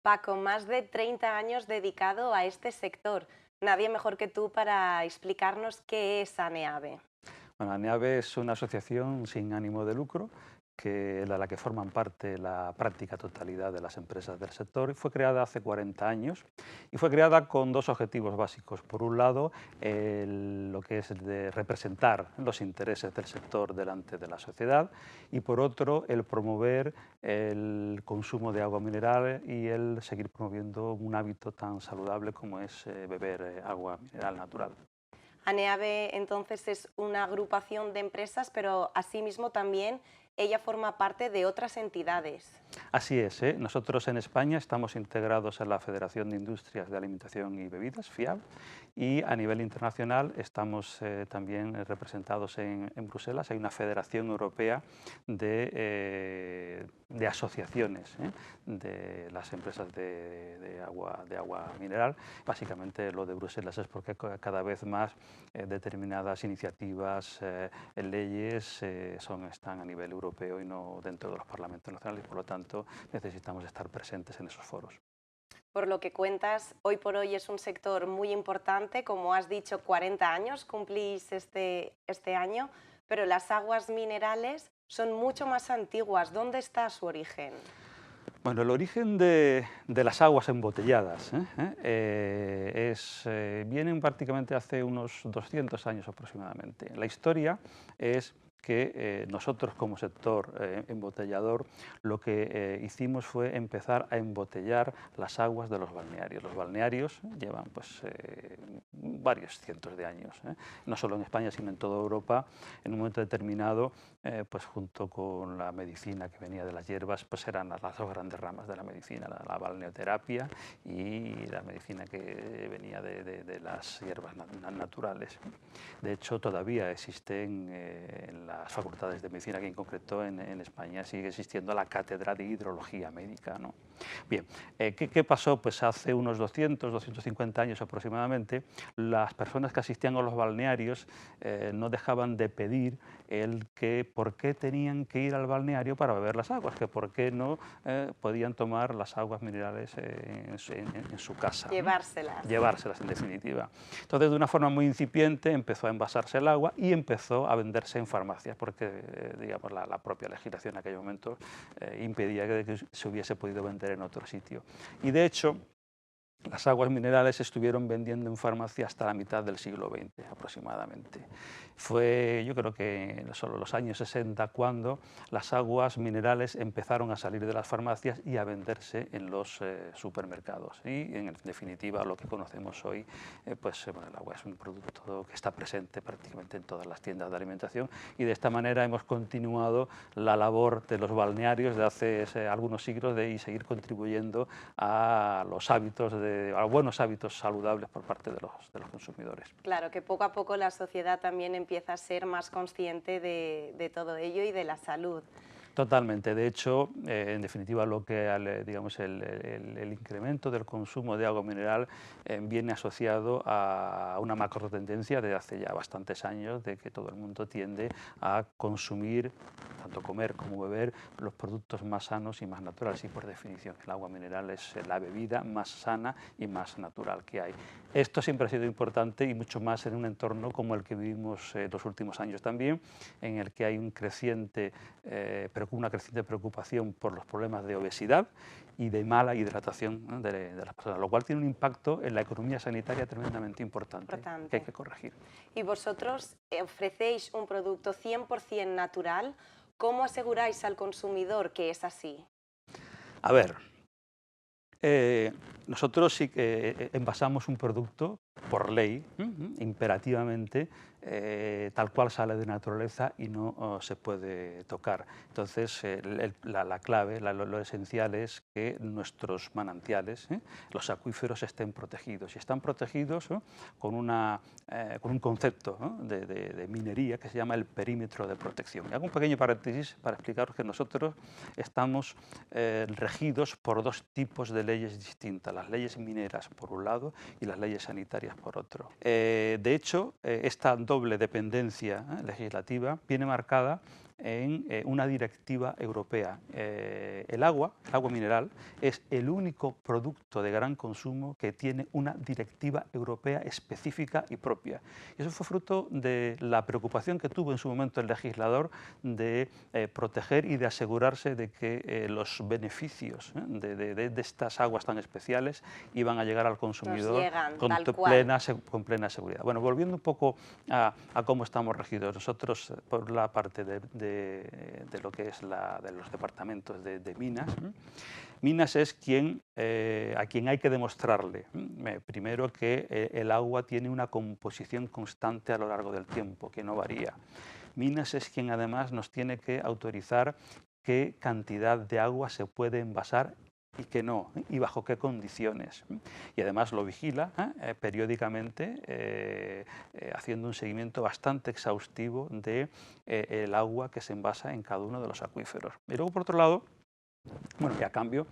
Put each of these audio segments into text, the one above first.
Paco, más de 30 años dedicado a este sector. Nadie mejor que tú para explicarnos qué es ANEAVE. Bueno, ANEAVE es una asociación sin ánimo de lucro de la que forman parte la práctica totalidad de las empresas del sector. Fue creada hace 40 años y fue creada con dos objetivos básicos. Por un lado, lo que es el de representar los intereses del sector delante de la sociedad, y por otro, el promover el consumo de agua mineral y el seguir promoviendo un hábito tan saludable como es beber agua mineral natural. ANEAVE entonces es una agrupación de empresas, pero asimismo también ella forma parte de otras entidades. Así es, ¿eh? Nosotros en España estamos integrados en la Federación de Industrias de Alimentación y Bebidas, FIAB, y a nivel internacional estamos también representados en Bruselas. Hay una Federación Europea de asociaciones de las empresas de agua mineral. Básicamente lo de Bruselas es porque cada vez más determinadas iniciativas, leyes están a nivel europeo y no dentro de los parlamentos nacionales, y por lo tanto necesitamos estar presentes en esos foros. Por lo que cuentas, hoy por hoy es un sector muy importante, como has dicho, 40 años cumplís este año, pero las aguas minerales son mucho más antiguas. ¿Dónde está su origen? Bueno, el origen de las aguas embotelladas vienen prácticamente hace unos 200 años aproximadamente. La historia es que nosotros como sector embotellador lo que hicimos fue empezar a embotellar las aguas de los balnearios. Los balnearios llevan pues, varios cientos de años, no solo en España sino en toda Europa. En un momento determinado, pues junto con la medicina que venía de las hierbas, pues eran las dos grandes ramas de la medicina, la balneoterapia y la medicina que venía de las hierbas naturales. De hecho, todavía existen en las facultades de medicina, que en concreto en España sigue existiendo la cátedra de hidrología médica, ¿no? Bien, ¿qué pasó? Pues hace unos 200, 250 años aproximadamente, las personas que asistían a los balnearios no dejaban de pedir el que por qué tenían que ir al balneario para beber las aguas, que por qué no podían tomar las aguas minerales en su casa, ¿no? Llevárselas. Llevárselas en definitiva. Entonces, de una forma muy incipiente empezó a envasarse el agua y empezó a venderse en farmacias, porque digamos, la propia legislación en aquel momento impedía que se hubiese podido vender en otro sitio. Y de hecho, las aguas minerales se estuvieron vendiendo en farmacia hasta la mitad del siglo XX aproximadamente. Fue, yo creo que solo los años 60 cuando las aguas minerales empezaron a salir de las farmacias y a venderse en los supermercados. Y en definitiva lo que conocemos hoy, bueno, el agua es un producto que está presente prácticamente en todas las tiendas de alimentación, y de esta manera hemos continuado la labor de los balnearios de hace algunos siglos y seguir contribuyendo a los hábitos a buenos hábitos saludables por parte de los consumidores. Claro, que poco a poco la sociedad también empieza a ser más consciente de todo ello y de la salud. Totalmente. De hecho, en definitiva, lo que digamos, el incremento del consumo de agua mineral viene asociado a una macro tendencia de hace ya bastantes años, de que todo el mundo tiende a consumir, tanto comer como beber, los productos más sanos y más naturales. Y por definición, el agua mineral es la bebida más sana y más natural que hay. Esto siempre ha sido importante, y mucho más en un entorno como el que vivimos los últimos años también, en el que hay una creciente preocupación por los problemas de obesidad y de mala hidratación, ¿no?, de las personas, lo cual tiene un impacto en la economía sanitaria tremendamente importante que hay Importante. que corregir. Y vosotros ofrecéis un producto 100% natural. ¿Cómo aseguráis al consumidor que es así? A ver, nosotros sí que envasamos un producto por ley, imperativamente, tal cual sale de naturaleza y no se puede tocar. Entonces, la clave, lo esencial es que nuestros manantiales, los acuíferos, estén protegidos. Y están protegidos, ¿no?, con un concepto, ¿no?, de minería que se llama el perímetro de protección. Y hago un pequeño paréntesis para explicaros que nosotros estamos regidos por dos tipos de leyes distintas: las leyes mineras por un lado y las leyes sanitarias por otro. De hecho, esta doble dependencia legislativa viene marcada en una directiva europea. El agua mineral, es el único producto de gran consumo que tiene una directiva europea específica y propia. Y eso fue fruto de la preocupación que tuvo en su momento el legislador de proteger y de asegurarse de que los beneficios de estas aguas tan especiales iban a llegar al consumidor con plena seguridad. Bueno, volviendo un poco a cómo estamos regidos, nosotros por la parte de lo que es de los departamentos de Minas. Minas es a quien hay que demostrarle, primero, que el agua tiene una composición constante a lo largo del tiempo, que no varía. Minas es quien además nos tiene que autorizar qué cantidad de agua se puede envasar y que no, y bajo qué condiciones. Y además lo vigila periódicamente, haciendo un seguimiento bastante exhaustivo del agua que se envasa en cada uno de los acuíferos. Y luego, por otro lado, bueno, y a cambio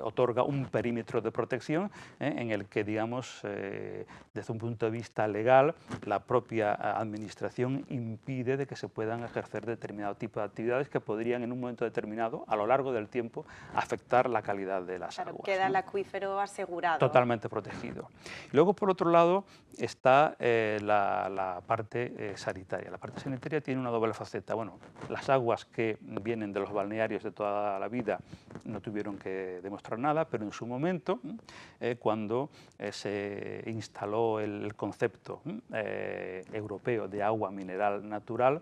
otorga un perímetro de protección en el que, digamos, desde un punto de vista legal, la propia administración impide de que se puedan ejercer determinado tipo de actividades que podrían en un momento determinado, a lo largo del tiempo, afectar la calidad de las aguas. Queda el acuífero asegurado. Totalmente protegido. Y luego, por otro lado, está la parte sanitaria. La parte sanitaria tiene una doble faceta. Bueno, las aguas que vienen de los balnearios de toda la vida no tuvieron que demostrar nada, pero en su momento, cuando se instaló el concepto europeo de agua mineral natural,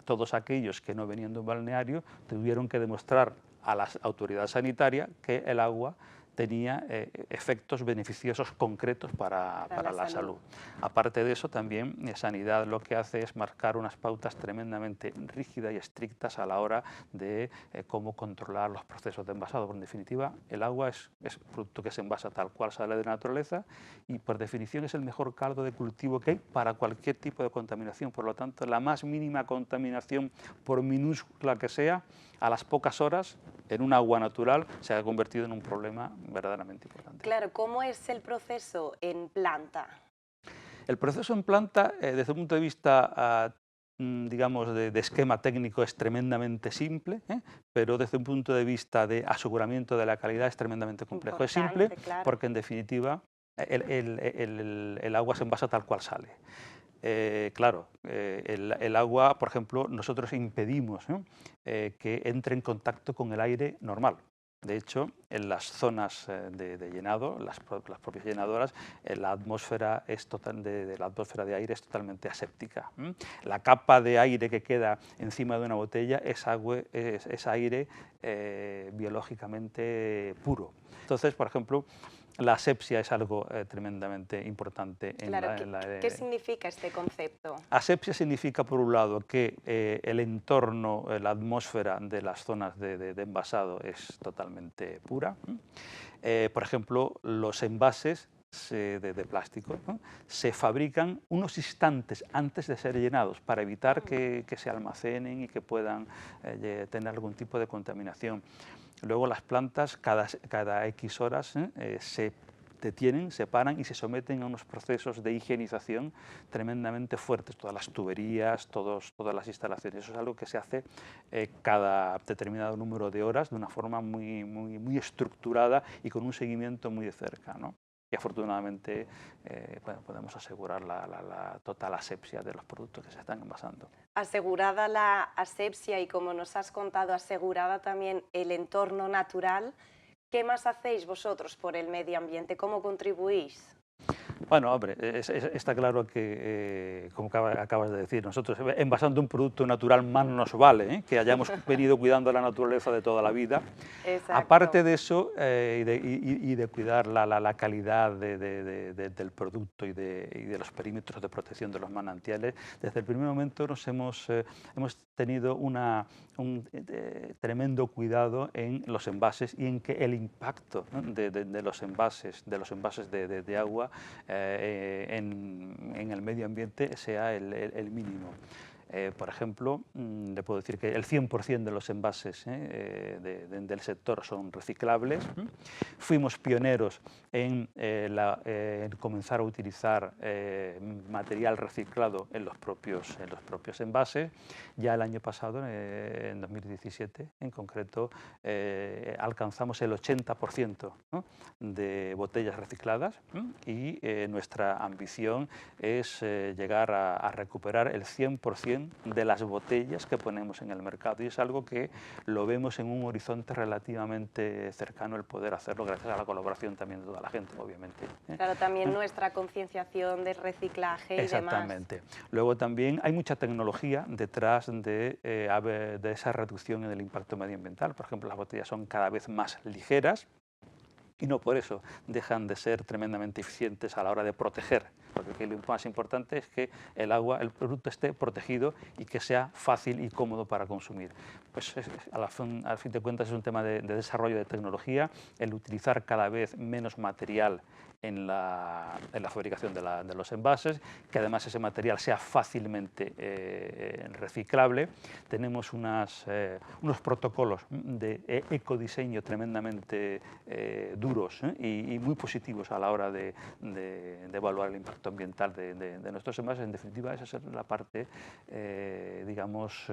todos aquellos que no venían de un balneario tuvieron que demostrar a la autoridad sanitaria que el agua tenía efectos beneficiosos concretos para la salud. Aparte de eso, también Sanidad lo que hace es marcar unas pautas tremendamente rígidas y estrictas a la hora de cómo controlar los procesos de envasado. Porque en definitiva, el agua es producto que se envasa tal cual sale de la naturaleza y por definición es el mejor caldo de cultivo que hay para cualquier tipo de contaminación. Por lo tanto, la más mínima contaminación, por minúscula que sea, a las pocas horas, en un agua natural, se ha convertido en un problema verdaderamente importante. Claro, ¿cómo es el proceso en planta? El proceso en planta, desde un punto de vista, digamos, de esquema técnico, es tremendamente simple, pero desde un punto de vista de aseguramiento de la calidad es tremendamente complejo. Es simple porque, en definitiva, el agua se envasa tal cual sale. Claro, el agua, por ejemplo, nosotros impedimos que entre en contacto con el aire normal. De hecho, en las zonas de llenado, las propias llenadoras, la atmósfera de la atmósfera de aire es totalmente aséptica. La capa de aire que queda encima de una botella es aire biológicamente puro. Entonces, por ejemplo, la asepsia es algo tremendamente importante. ¿Qué significa este concepto? Asepsia significa, por un lado, que el entorno, la atmósfera de las zonas de envasado es totalmente pura. Por ejemplo, los envases de plástico, ¿no?, se fabrican unos instantes antes de ser llenados para evitar que se almacenen y que puedan tener algún tipo de contaminación. Luego las plantas cada X horas se detienen, se paran y se someten a unos procesos de higienización tremendamente fuertes. Todas las tuberías, todas las instalaciones. Eso es algo que se hace cada determinado número de horas de una forma muy estructurada y con un seguimiento muy de cerca, ¿no? Y afortunadamente bueno, podemos asegurar la total asepsia de los productos que se están envasando. Asegurada la asepsia y, como nos has contado, asegurada también el entorno natural, ¿qué más hacéis vosotros por el medio ambiente? ¿Cómo contribuís? Bueno, hombre, está claro que, como acabas de decir, nosotros envasando un producto natural más nos vale, que hayamos venido cuidando la naturaleza de toda la vida. Exacto. Aparte de eso, y de cuidar la calidad del producto y de los perímetros de protección de los manantiales, desde el primer momento hemos tenido un tremendo cuidado en los envases y en que el impacto, ¿no?, de los envases de agua en el medio ambiente sea el mínimo. Por ejemplo, le puedo decir que el 100% de los envases del sector son reciclables. Fuimos pioneros en comenzar a utilizar material reciclado en los propios envases. Ya el año pasado, en 2017 en concreto, alcanzamos el 80%, ¿no?, de botellas recicladas, y nuestra ambición es llegar a recuperar el 100% de las botellas que ponemos en el mercado, y es algo que lo vemos en un horizonte relativamente cercano el poder hacerlo, gracias a la colaboración también de toda la gente, obviamente. Claro, también nuestra concienciación del reciclaje y demás. Exactamente. Luego también hay mucha tecnología detrás de esa reducción en el impacto medioambiental. Por ejemplo, las botellas son cada vez más ligeras, y no por eso dejan de ser tremendamente eficientes a la hora de proteger, porque aquí lo más importante es que el producto esté protegido y que sea fácil y cómodo para consumir. Pues al fin de cuentas es un tema de desarrollo de tecnología, el utilizar cada vez menos material en la fabricación de los envases, que además ese material sea fácilmente reciclable. Tenemos unos protocolos de ecodiseño tremendamente duros y muy positivos a la hora de evaluar el impacto ambiental de nuestros envases. En definitiva, esa es la parte, digamos,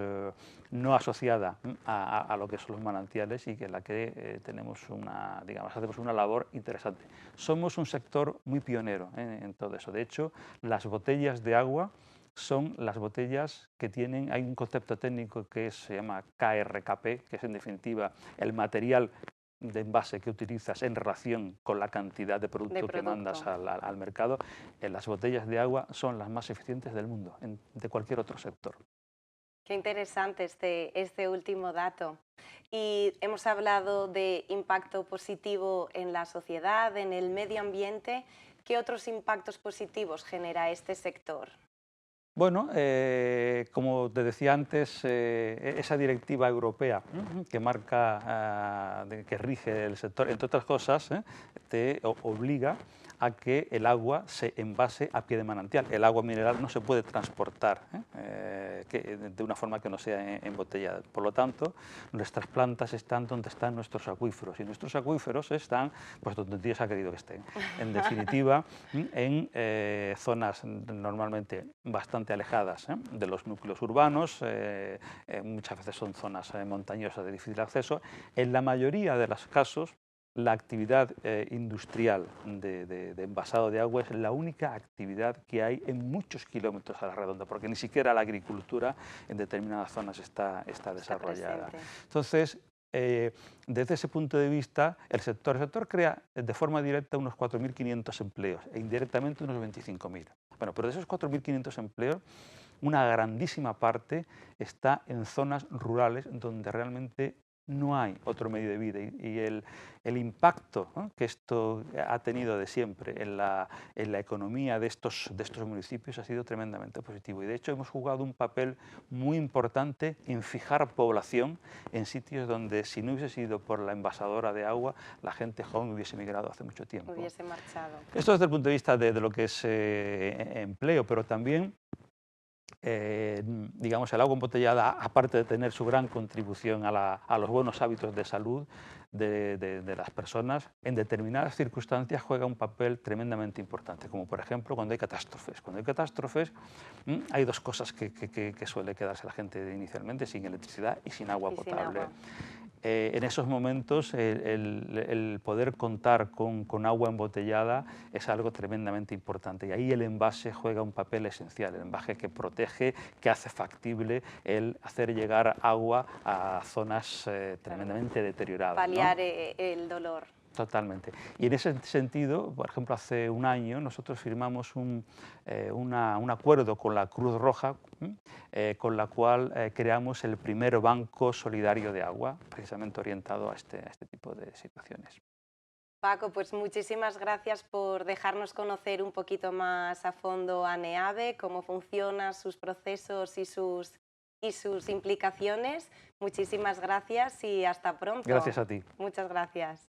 no asociada a lo que son los manantiales, y que en la que hacemos una labor interesante. Somos un sector muy pionero en todo eso. De hecho, las botellas de agua son las botellas que tienen, hay un concepto técnico que se llama KRKP, que es en definitiva el material de envase que utilizas en relación con la cantidad de producto que mandas al mercado. Las botellas de agua son las más eficientes del mundo, de cualquier otro sector. Qué interesante este último dato. Y hemos hablado de impacto positivo en la sociedad, en el medio ambiente. ¿Qué otros impactos positivos genera este sector? Bueno, como te decía antes, esa directiva europea que marca, que rige el sector, entre otras cosas, te obliga a que el agua se envase a pie de manantial. El agua mineral no se puede transportar de una forma que no sea embotellada. Por lo tanto, nuestras plantas están donde están nuestros acuíferos, y nuestros acuíferos están pues donde Dios ha querido que estén. En definitiva, en zonas normalmente bastante alejadas de los núcleos urbanos, muchas veces son zonas montañosas de difícil acceso. En la mayoría de los casos, la actividad industrial de envasado de agua es la única actividad que hay en muchos kilómetros a la redonda, porque ni siquiera la agricultura en determinadas zonas está desarrollada. Entonces, desde ese punto de vista, el sector crea de forma directa unos 4.500 empleos e indirectamente unos 25.000. Bueno, pero de esos 4.500 empleos, una grandísima parte está en zonas rurales donde realmente no hay otro medio de vida, y el impacto, ¿no?, que esto ha tenido de siempre en la economía de estos municipios ha sido tremendamente positivo, y de hecho hemos jugado un papel muy importante en fijar población en sitios donde, si no hubiese sido por la envasadora de agua, la gente joven hubiese migrado hace mucho tiempo. Hubiese marchado. Esto desde el punto de vista de lo que es empleo, pero también digamos, el agua embotellada, aparte de tener su gran contribución a los buenos hábitos de salud de las personas, en determinadas circunstancias juega un papel tremendamente importante, como por ejemplo cuando hay catástrofes. Cuando hay catástrofes hay dos cosas que suele quedarse la gente inicialmente: sin electricidad y sin agua potable. En esos momentos el poder contar con agua embotellada es algo tremendamente importante, y ahí el envase juega un papel esencial, el envase que protege, que hace factible el hacer llegar agua a zonas tremendamente deterioradas. Paliar, ¿no?, el dolor. Totalmente. Y en ese sentido, por ejemplo, hace un año nosotros firmamos un acuerdo con la Cruz Roja, con la cual creamos el primer banco solidario de agua, precisamente orientado a este tipo de situaciones. Paco, pues muchísimas gracias por dejarnos conocer un poquito más a fondo a NEAVE, cómo funciona, sus procesos y sus implicaciones. Muchísimas gracias y hasta pronto. Gracias a ti. Muchas gracias.